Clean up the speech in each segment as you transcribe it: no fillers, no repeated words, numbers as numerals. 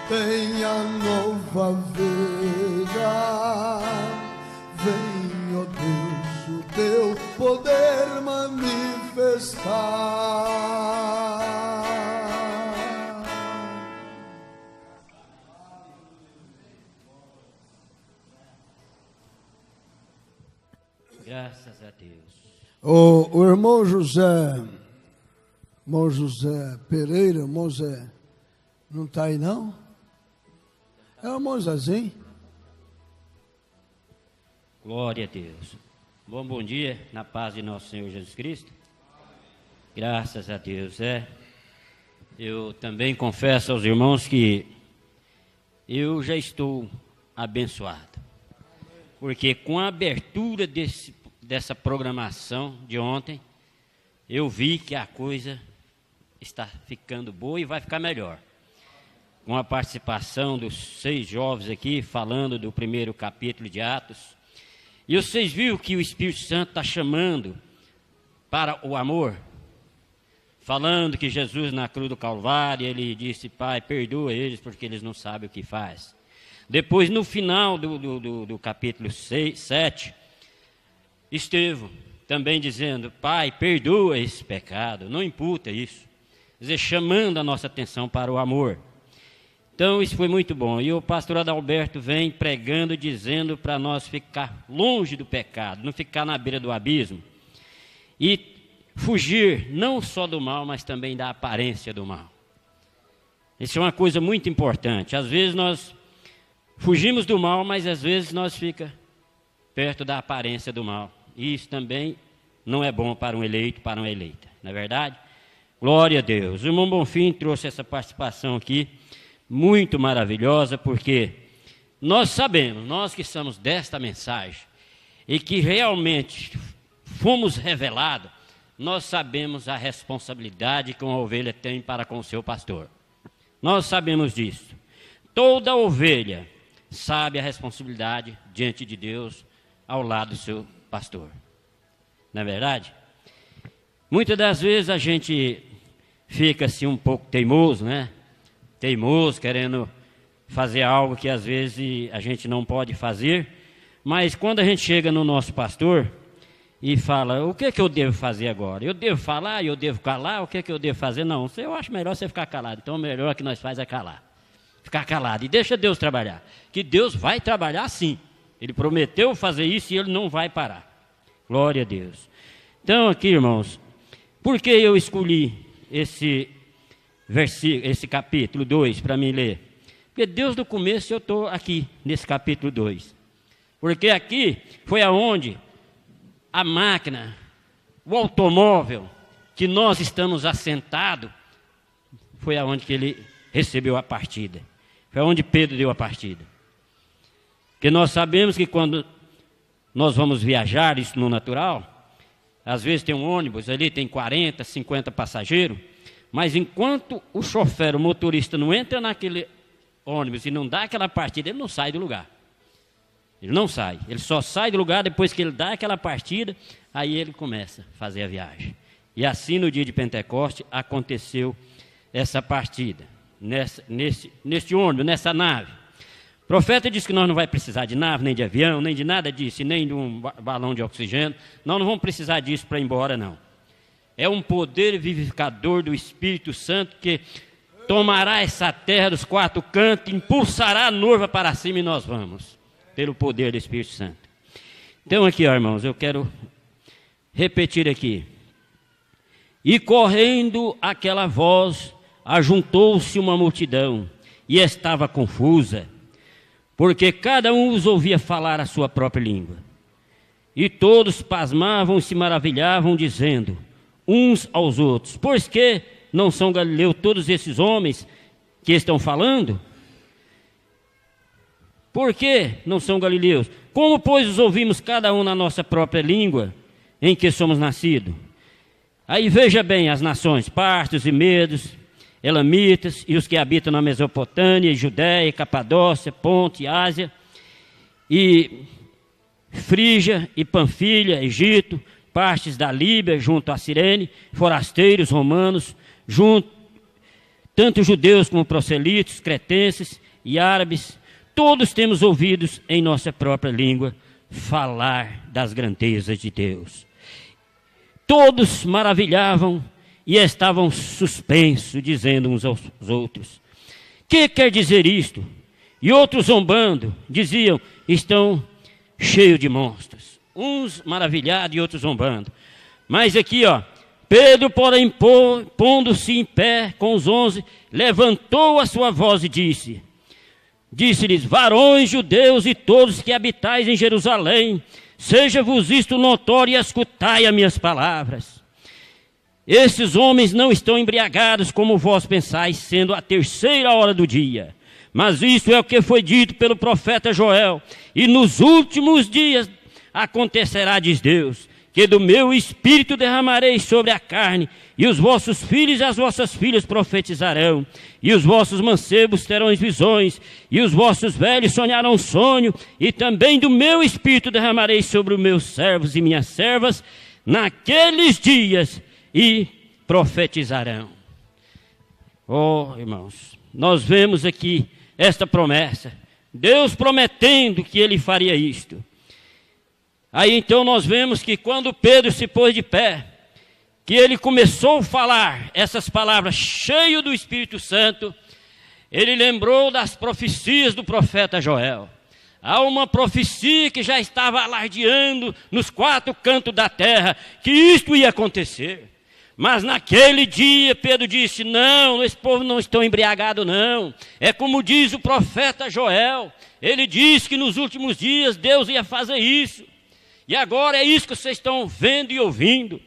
tenha nova vida. Vem, ó Deus, o teu poder manifestar. Graças a Deus. O irmão José Pereira, irmão Zé, não está aí não? É o irmão Zezinho. Glória a Deus. Bom dia, na paz de nosso Senhor Jesus Cristo. Graças a Deus. Eu também confesso aos irmãos que eu já estou abençoado. Porque com a abertura dessa programação de ontem, eu vi que a coisa está ficando boa e vai ficar melhor. Com a participação dos 6 jovens aqui, falando do primeiro capítulo de Atos. E vocês viram que o Espírito Santo está chamando para o amor? Falando que Jesus na cruz do Calvário, ele disse: Pai, perdoa eles porque eles não sabem o que faz. Depois, no final do capítulo 7, Estevão também dizendo: Pai, perdoa esse pecado, não imputa isso. Quer dizer, chamando a nossa atenção para o amor. Então, isso foi muito bom. E o pastor Adalberto vem pregando, dizendo para nós ficar longe do pecado, não ficar na beira do abismo. E fugir não só do mal, mas também da aparência do mal. Isso é uma coisa muito importante. Às vezes nós fugimos do mal, mas às vezes nós ficamos perto da aparência do mal. E isso também não é bom para um eleito, para uma eleita. Não é verdade? Glória a Deus. O irmão Bonfim trouxe essa participação aqui, muito maravilhosa, porque nós sabemos, nós que somos desta mensagem, e que realmente fomos revelados, nós sabemos a responsabilidade que uma ovelha tem para com o seu pastor. Nós sabemos disso. Toda ovelha sabe a responsabilidade diante de Deus ao lado do seu pastor. Não é verdade? Muitas das vezes a gente fica assim um pouco teimoso, né? Teimoso, querendo fazer algo que às vezes a gente não pode fazer. Mas quando a gente chega no nosso pastor e fala: o que é que eu devo fazer agora? Eu devo falar? Eu devo calar? O que é que eu devo fazer? Não, eu acho melhor você ficar calado. Então o melhor que nós faz é calar. Ficar calado e deixa Deus trabalhar. Que Deus vai trabalhar sim. Ele prometeu fazer isso e Ele não vai parar. Glória a Deus. Então aqui, irmãos, por que eu escolhi esse capítulo 2 para mim ler? Porque desde o começo eu estou aqui nesse capítulo 2. Porque aqui foi aonde a máquina, o automóvel que nós estamos assentados, foi aonde que ele recebeu a partida. Foi aonde Pedro deu a partida. Porque nós sabemos que quando nós vamos viajar, isso no natural, às vezes tem um ônibus ali, tem 40, 50 passageiros, mas enquanto o chofer, o motorista não entra naquele ônibus e não dá aquela partida, ele não sai do lugar. Ele não sai, ele só sai do lugar depois que ele dá aquela partida, aí ele começa a fazer a viagem. E assim no dia de Pentecoste aconteceu essa partida, nesse ônibus, nessa nave. O profeta disse que nós não vamos precisar de nave, nem de avião, nem de nada disso, nem de um balão de oxigênio. Nós não vamos precisar disso para ir embora, não. É um poder vivificador do Espírito Santo que tomará essa terra dos 4 cantos, impulsará a noiva para cima e nós vamos, pelo poder do Espírito Santo. Então aqui, ó, irmãos, eu quero repetir aqui. E correndo aquela voz, ajuntou-se uma multidão e estava confusa, porque cada um os ouvia falar a sua própria língua. E todos pasmavam e se maravilhavam, dizendo uns aos outros: pois que não são galileus todos esses homens que estão falando? Por que não são galileus? Como, pois, os ouvimos cada um na nossa própria língua em que somos nascidos? Aí veja bem as nações, partos e medos, elamitas e os que habitam na Mesopotâmia, Judéia, Capadócia, Ponte, Ásia, e Frígia e Panfilha, Egito, partes da Líbia junto a Cirene, forasteiros romanos, junto tanto judeus como proselitos, cretenses e árabes, todos temos ouvidos em nossa própria língua falar das grandezas de Deus. Todos maravilhavam e estavam suspensos, dizendo uns aos outros: que quer dizer isto? E outros, zombando, diziam: estão cheios de monstros. Uns maravilhados e outros zombando. Mas aqui, Pedro, porém, pondo-se em pé com os 11, levantou a sua voz e disse-lhes: varões judeus e todos que habitais em Jerusalém, seja-vos isto notório e escutai as minhas palavras. Esses homens não estão embriagados como vós pensais, sendo a 3ª hora do dia. Mas isto é o que foi dito pelo profeta Joel. E nos últimos dias acontecerá, diz Deus, que do meu espírito derramarei sobre a carne, e os vossos filhos e as vossas filhas profetizarão, e os vossos mancebos terão visões, e os vossos velhos sonharão sonho, e também do meu espírito derramarei sobre os meus servos e minhas servas naqueles dias, e profetizarão. Oh, irmãos, nós vemos aqui esta promessa, Deus prometendo que ele faria isto. Aí então nós vemos que quando Pedro se pôs de pé, que ele começou a falar essas palavras cheio do Espírito Santo, ele lembrou das profecias do profeta Joel. Há uma profecia que já estava alardeando nos 4 cantos da terra, que isto ia acontecer. Mas naquele dia Pedro disse: não, esse povo não está embriagado não. É como diz o profeta Joel, ele disse que nos últimos dias Deus ia fazer isso. E agora é isso que vocês estão vendo e ouvindo.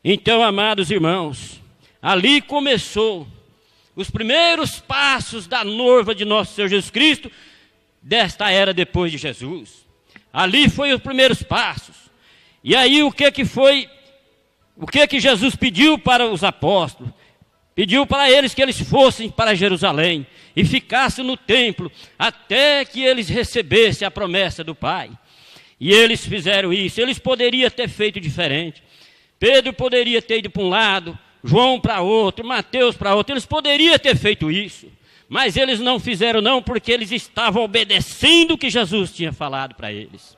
Então, amados irmãos, ali começou os primeiros passos da noiva de nosso Senhor Jesus Cristo, desta era depois de Jesus. Ali foi os primeiros passos. E aí o que foi, o que Jesus pediu para os apóstolos? Pediu para eles que eles fossem para Jerusalém e ficassem no templo até que eles recebessem a promessa do Pai. E eles fizeram isso. Eles poderiam ter feito diferente. Pedro poderia ter ido para um lado, João para outro, Mateus para outro. Eles poderiam ter feito isso. Mas eles não fizeram não, porque eles estavam obedecendo o que Jesus tinha falado para eles.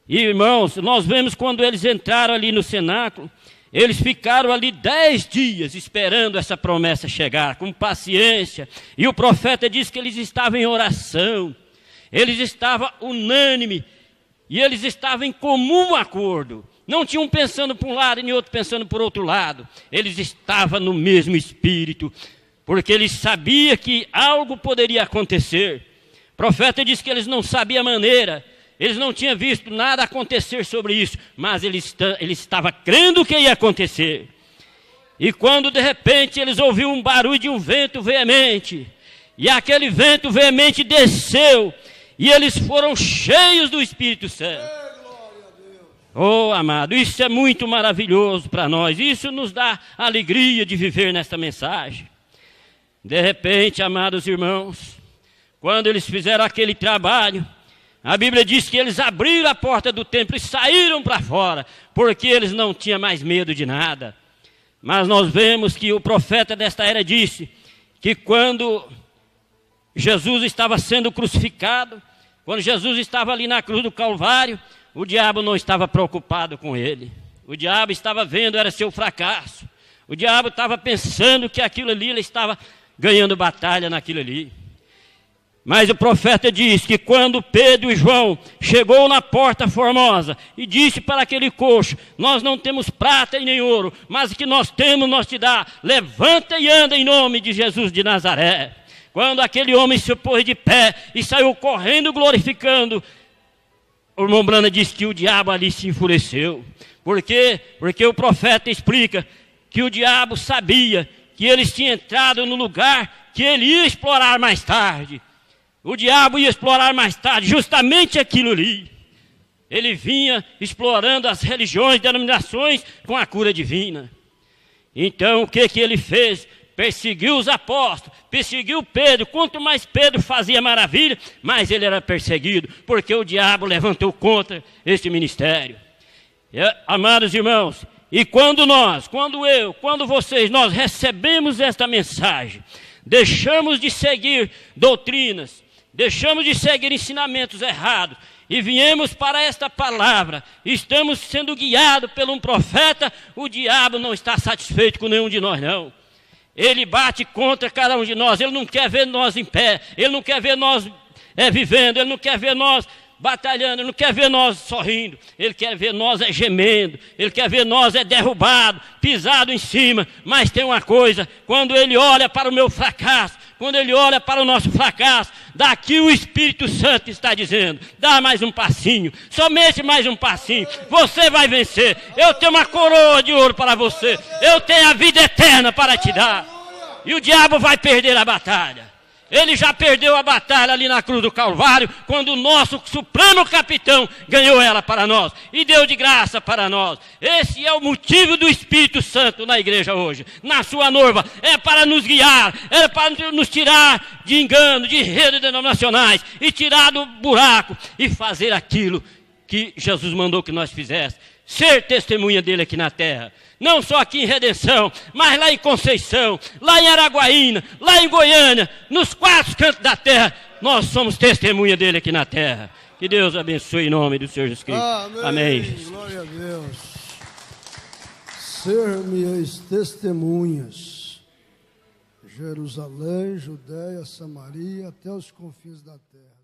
E irmãos, nós vemos quando eles entraram ali no cenáculo, eles ficaram ali 10 dias esperando essa promessa chegar, com paciência. E o profeta disse que eles estavam em oração. Eles estavam unânimes. E eles estavam em comum acordo. Não tinha um pensando por um lado e nem outro pensando por outro lado. Eles estavam no mesmo espírito, porque eles sabiam que algo poderia acontecer. O profeta disse que eles não sabiam a maneira, eles não tinham visto nada acontecer sobre isso, mas eles estavam crendo que ia acontecer. E quando de repente eles ouviram um barulho de um vento veemente, e aquele vento veemente desceu, e eles foram cheios do Espírito Santo. Oh, amado, isso é muito maravilhoso para nós. Isso nos dá alegria de viver nesta mensagem. De repente, amados irmãos, quando eles fizeram aquele trabalho, a Bíblia diz que eles abriram a porta do templo e saíram para fora, porque eles não tinham mais medo de nada. Mas nós vemos que o profeta desta era disse que quando Jesus estava sendo crucificado, quando Jesus estava ali na cruz do Calvário, o diabo não estava preocupado com ele. O diabo estava vendo, era seu fracasso. O diabo estava pensando que aquilo ali, ele estava ganhando batalha naquilo ali. Mas o profeta diz que quando Pedro e João chegou na porta formosa e disse para aquele coxo: nós não temos prata e nem ouro, mas o que nós temos nós te dá, levanta e anda em nome de Jesus de Nazaré. Quando aquele homem se pôs de pé e saiu correndo glorificando, o irmão Brana diz que o diabo ali se enfureceu. Por quê? Porque o profeta explica que o diabo sabia que eles tinham entrado no lugar que ele ia explorar mais tarde. O diabo ia explorar mais tarde justamente aquilo ali. Ele vinha explorando as religiões, denominações com a cura divina. Então o que ele fez? Perseguiu os apóstolos, perseguiu Pedro. Quanto mais Pedro fazia maravilha, mais ele era perseguido, porque o diabo levantou contra este ministério. Amados irmãos, E quando vocês, nós recebemos esta mensagem, deixamos de seguir doutrinas, deixamos de seguir ensinamentos errados e viemos para esta palavra, estamos sendo guiados por um profeta, o diabo não está satisfeito com nenhum de nós, não. Ele bate contra cada um de nós, ele não quer ver nós em pé, ele não quer ver nós vivendo, ele não quer ver nós batalhando, ele não quer ver nós sorrindo, ele quer ver nós gemendo, ele quer ver nós derrubado, pisado em cima. Mas tem uma coisa, quando ele olha para o meu fracasso, quando ele olha para o nosso fracasso, daqui o Espírito Santo está dizendo, dá mais um passinho, somente mais um passinho, você vai vencer, eu tenho uma coroa de ouro para você, eu tenho a vida eterna para te dar, e o diabo vai perder a batalha. Ele já perdeu a batalha ali na cruz do Calvário, quando o nosso supremo capitão ganhou ela para nós e deu de graça para nós. Esse é o motivo do Espírito Santo na igreja hoje, na sua noiva. É para nos guiar, é para nos tirar de engano, de redes denominacionais e tirar do buraco e fazer aquilo que Jesus mandou que nós fizéssemos. Ser testemunha dele aqui na terra. Não só aqui em Redenção, mas lá em Conceição, lá em Araguaína, lá em Goiânia, nos 4 cantos da terra, nós somos testemunha dele aqui na terra. Que Deus abençoe em nome do Senhor Jesus Cristo. Amém. Amém. Glória a Deus. Ser-me-eis testemunhas. Jerusalém, Judéia, Samaria, até os confins da terra.